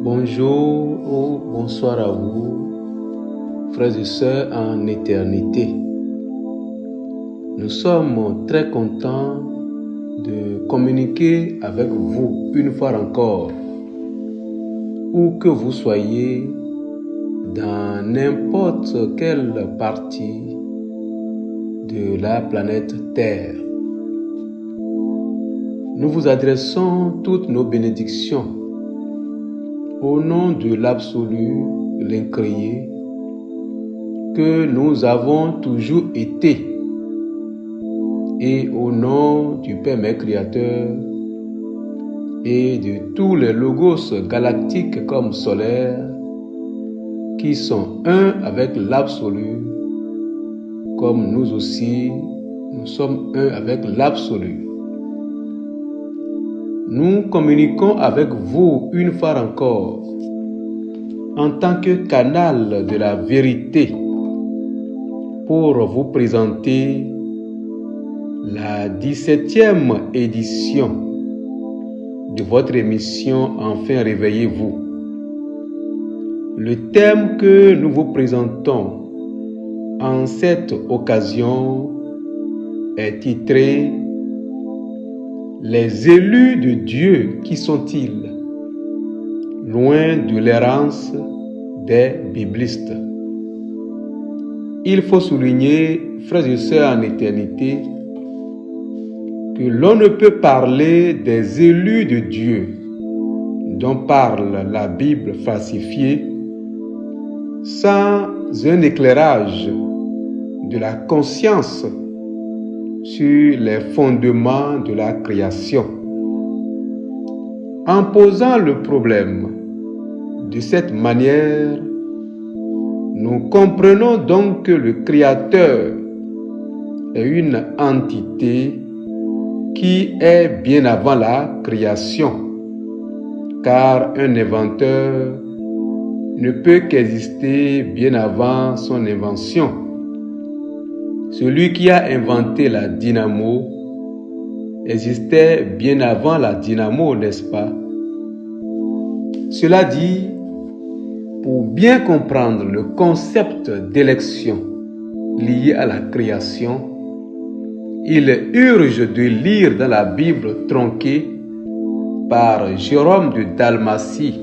Bonjour ou bonsoir à vous, frères et sœurs en éternité. Nous sommes très contents de communiquer avec vous une fois encore, où que vous soyez, dans n'importe quelle partie de la planète Terre. Nous vous adressons toutes nos bénédictions au nom de l'absolu, l'incréé, que nous avons toujours été, et au nom du Père Mère Créateur et de tous les logos galactiques comme solaires qui sont un avec l'absolu, comme nous aussi, nous sommes un avec l'absolu. Nous communiquons avec vous une fois encore en tant que canal de la vérité pour vous présenter la 17e édition de votre émission Enfin Réveillez-vous. Le thème que nous vous présentons en cette occasion est titré « Les élus de Dieu, qui sont-ils? Loin de l'errance des biblistes ». Il faut souligner, frères et sœurs en éternité, que l'on ne peut parler des élus de Dieu dont parle la Bible falsifiée sans un éclairage de la conscience sur les fondements de la création. En posant le problème de cette manière, nous comprenons donc que le Créateur est une entité qui est bien avant la création, car un inventeur ne peut qu'exister bien avant son invention. Celui qui a inventé la dynamo existait bien avant la dynamo, n'est-ce pas? Cela dit, pour bien comprendre le concept d'élection lié à la création, il urge de lire dans la Bible tronquée par Jérôme de Dalmatie,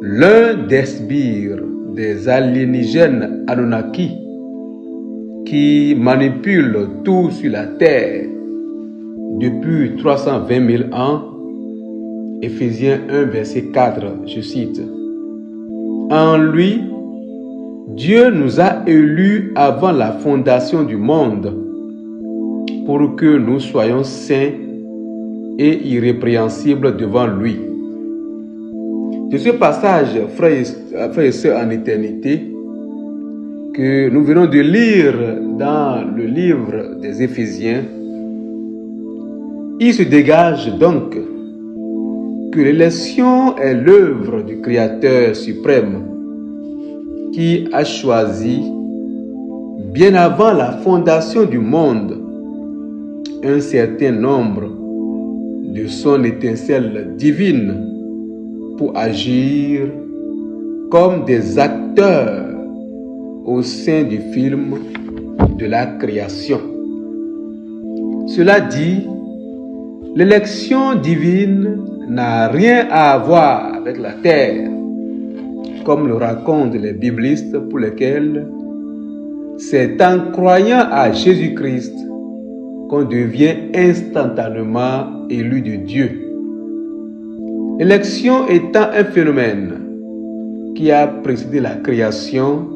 l'un des sbires des alienígènes Anunnaki qui manipulent tout sur la terre depuis 320 000 ans. Éphésiens 1, verset 4, je cite. En lui, Dieu nous a élus avant la fondation du monde pour que nous soyons saints et irrépréhensibles devant lui. De ce passage, frères et sœurs en éternité, que nous venons de lire dans le livre des Éphésiens, il se dégage donc que l'élection est l'œuvre du Créateur suprême qui a choisi, bien avant la fondation du monde, un certain nombre de son étincelle divine pour agir comme des acteurs au sein du film de la création. Cela dit, l'élection divine n'a rien à voir avec la terre, comme le racontent les biblistes pour lesquels c'est en croyant à Jésus-Christ qu'on devient instantanément élu de Dieu. L'élection étant un phénomène qui a précédé la création,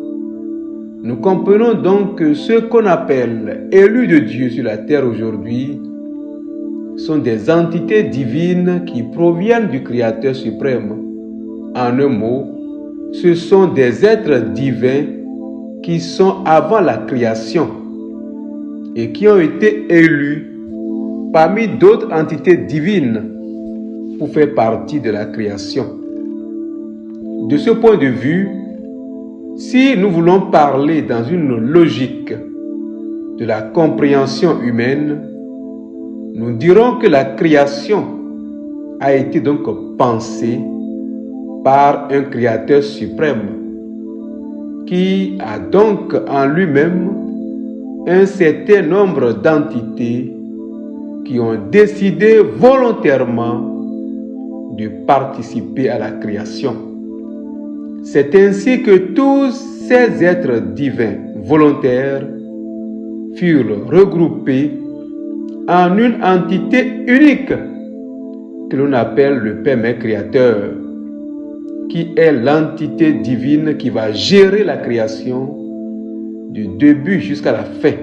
nous comprenons donc que ceux qu'on appelle élus de Dieu sur la terre aujourd'hui sont des entités divines qui proviennent du Créateur suprême. En un mot, ce sont des êtres divins qui sont avant la création et qui ont été élus parmi d'autres entités divines pour faire partie de la création. De ce point de vue, si nous voulons parler dans une logique de la compréhension humaine, nous dirons que la création a été donc pensée par un Créateur suprême qui a donc en lui-même un certain nombre d'entités qui ont décidé volontairement de participer à la création. C'est ainsi que tous ces êtres divins volontaires furent regroupés en une entité unique que l'on appelle le Père Mère Créateur, qui est l'entité divine qui va gérer la création du début jusqu'à la fin.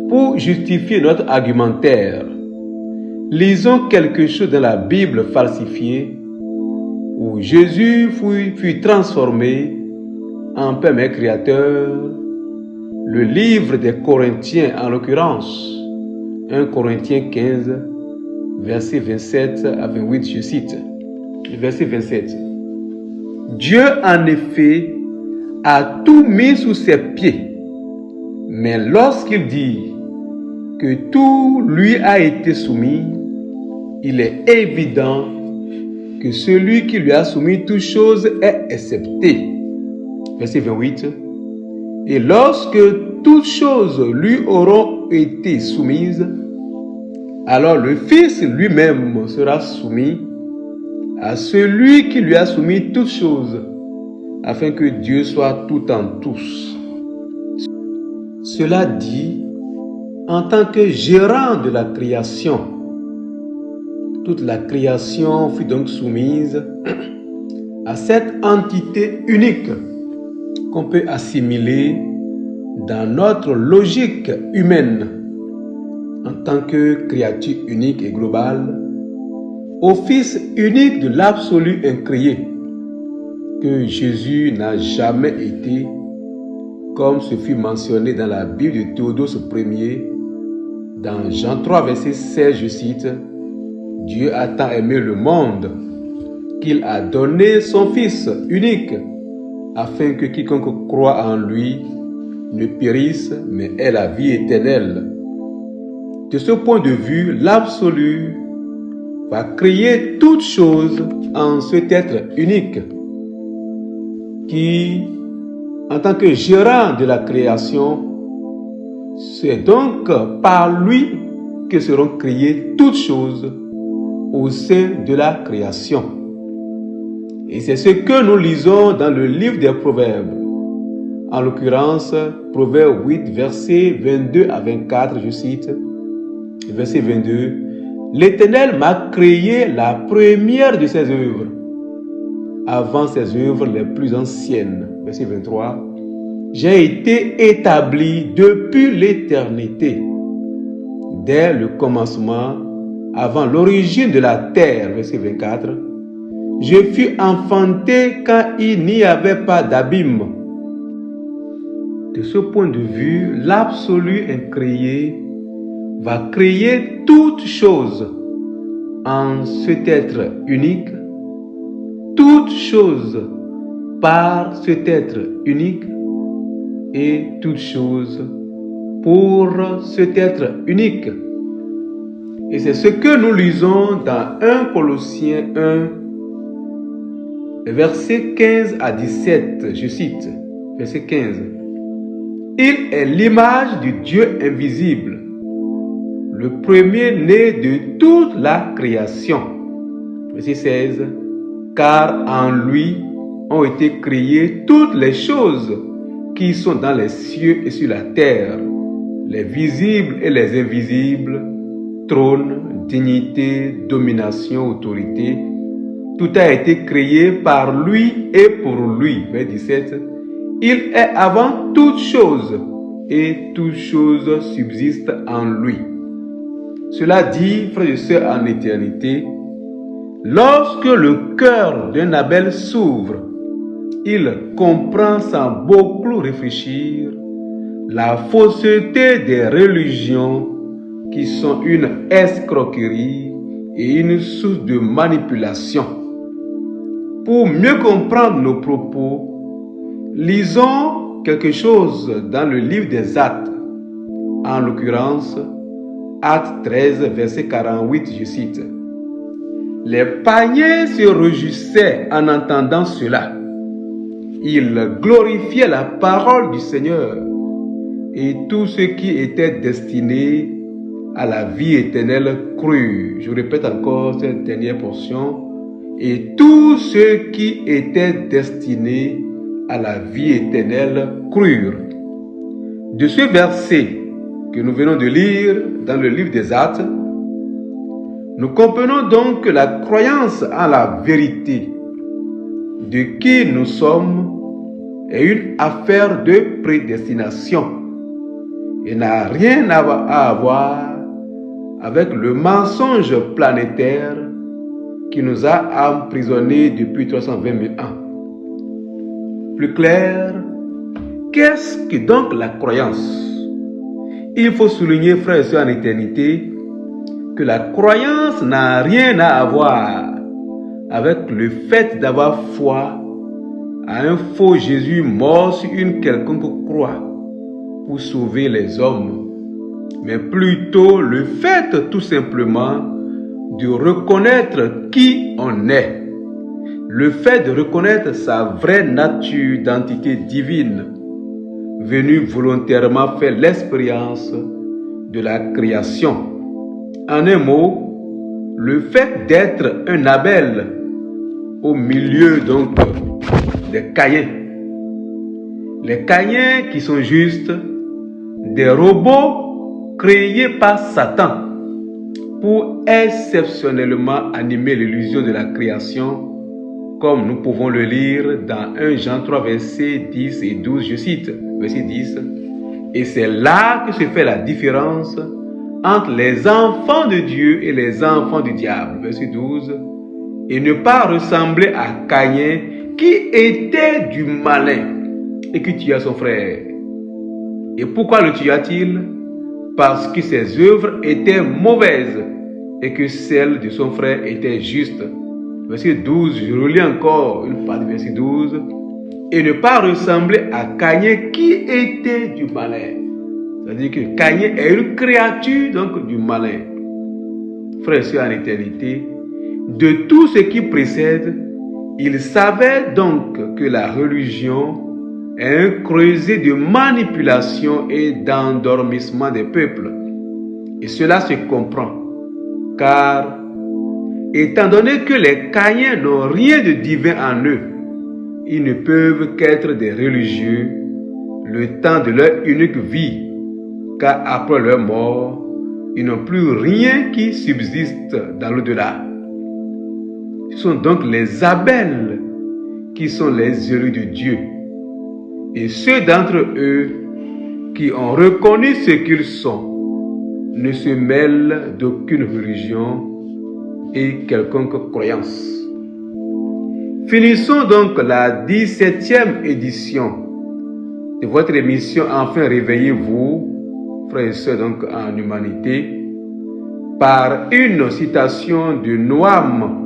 Pour justifier notre argumentaire, lisons quelque chose dans la Bible falsifiée où Jésus fut transformé en Père Mère Créateur. Le livre des Corinthiens, en l'occurrence, 1 Corinthiens 15, verset 27 à 28, je cite. Verset 27. Dieu, en effet, a tout mis sous ses pieds, mais lorsqu'il dit que tout lui a été soumis, il est évident que celui qui lui a soumis toutes choses est excepté. Verset 28. Et lorsque toutes choses lui auront été soumises, alors le Fils lui-même sera soumis à celui qui lui a soumis toutes choses, afin que Dieu soit tout en tous. Cela dit, en tant que gérant de la création, toute la création fut donc soumise à cette entité unique qu'on peut assimiler dans notre logique humaine en tant que créature unique et globale, au Fils unique de l'absolu incréé, que Jésus n'a jamais été, comme ce fut mentionné dans la Bible de Théodose Ier, dans Jean 3, verset 16, je cite, « Dieu a tant aimé le monde qu'il a donné son Fils unique, afin que quiconque croit en lui ne périsse, mais ait la vie éternelle. » De ce point de vue, l'absolu va créer toutes choses en cet être unique qui, en tant que gérant de la création, c'est donc par lui que seront créées toutes choses au sein de la création. Et c'est ce que nous lisons dans le livre des Proverbes. En l'occurrence, Proverbe 8, versets 22 à 24, je cite, verset 22. L'Éternel m'a créé la première de ses œuvres, avant ses œuvres les plus anciennes. Verset 23. J'ai été établi depuis l'éternité, dès le commencement, avant l'origine de la terre. Verset 24. Je fus enfanté quand il n'y avait pas d'abîme. De ce point de vue, l'absolu incréé va créer toutes choses en cet être unique, toutes choses par cet être unique et toutes choses pour cet être unique. Et c'est ce que nous lisons dans 1 Colossiens 1, versets 15 à 17, je cite, verset 15. Il est l'image du Dieu invisible, le premier-né de toute la création. Verset 16. Car en lui ont été créées toutes les choses qui sont dans les cieux et sur la terre, les visibles et les invisibles, trône, dignité, domination, autorité. Tout a été créé par lui et pour lui. Verset 17. Il est avant toutes choses et toutes choses subsistent en lui. Cela dit, frères et sœurs en éternité, lorsque le cœur d'un Abel s'ouvre, il comprend sans beaucoup réfléchir la fausseté des religions qui sont une escroquerie et une source de manipulation. Pour mieux comprendre nos propos, lisons quelque chose dans le livre des Actes, en l'occurrence, Acte 13, verset 48, je cite. Les païens se réjouissaient en entendant cela. Ils glorifiaient la parole du Seigneur, et tous ceux qui étaient destinés à la vie éternelle crurent. Je répète encore cette dernière portion. Et tous ceux qui étaient destinés à la vie éternelle crurent. De ce verset que nous venons de lire dans le livre des Actes, nous comprenons donc que la croyance en la vérité de qui nous sommes est une affaire de prédestination et n'a rien à voir avec le mensonge planétaire qui nous a emprisonnés depuis 320 000 ans. Plus clair, qu'est-ce que donc la croyance? Il faut souligner, frères et sœurs en éternité, que la croyance n'a rien à voir avec le fait d'avoir foi à un faux Jésus mort sur une quelconque croix pour sauver les hommes, mais plutôt le fait tout simplement de reconnaître qui on est, le fait de reconnaître sa vraie nature d'entité divine, venue volontairement faire l'expérience de la création. En un mot, le fait d'être un Abel au milieu donc des Caïns. Les Caïns qui sont juste des robots créés par Satan pour exceptionnellement animer l'illusion de la création, comme nous pouvons le lire dans 1 Jean 3, versets 10 et 12, je cite, verset 10. Et c'est là que se fait la différence entre les enfants de Dieu et les enfants du diable, verset 12. Et ne pas ressembler à Caïn qui était du malin et qui tua son frère. Et pourquoi le tua-t-il? Parce que ses œuvres étaient mauvaises et que celles de son frère étaient justes. Verset 12, je relis encore une partie du verset 12. Et ne pas ressembler à Caïn qui était du malin. C'est-à-dire que Caïn est une créature donc du malin. Frères et sœurs en éternité, de tout ce qui précède, il savait donc que la religion est un creuset de manipulation et d'endormissement des peuples. Et cela se comprend, car étant donné que les Caïns n'ont rien de divin en eux, ils ne peuvent qu'être des religieux le temps de leur unique vie, car après leur mort, ils n'ont plus rien qui subsiste dans l'au-delà. Ce sont donc les Abels qui sont les élus de Dieu. Et ceux d'entre eux qui ont reconnu ce qu'ils sont ne se mêlent d'aucune religion et quelconque croyance. Finissons donc la 17e édition de votre émission Enfin réveillez-vous, frères et sœurs donc en humanité, par une citation de Noam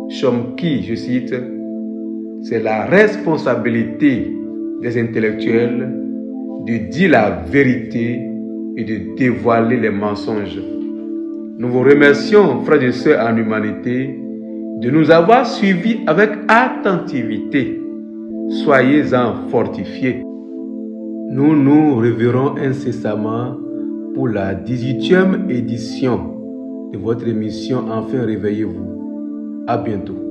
Chomsky, je cite, « C'est la responsabilité des intellectuels de dire la vérité et de dévoiler les mensonges. » Nous vous remercions, frères et sœurs en humanité, de nous avoir suivis avec attentivité. Soyez-en fortifiés. Nous nous reverrons incessamment pour la 18e édition de votre émission Enfin réveillez-vous. À bientôt.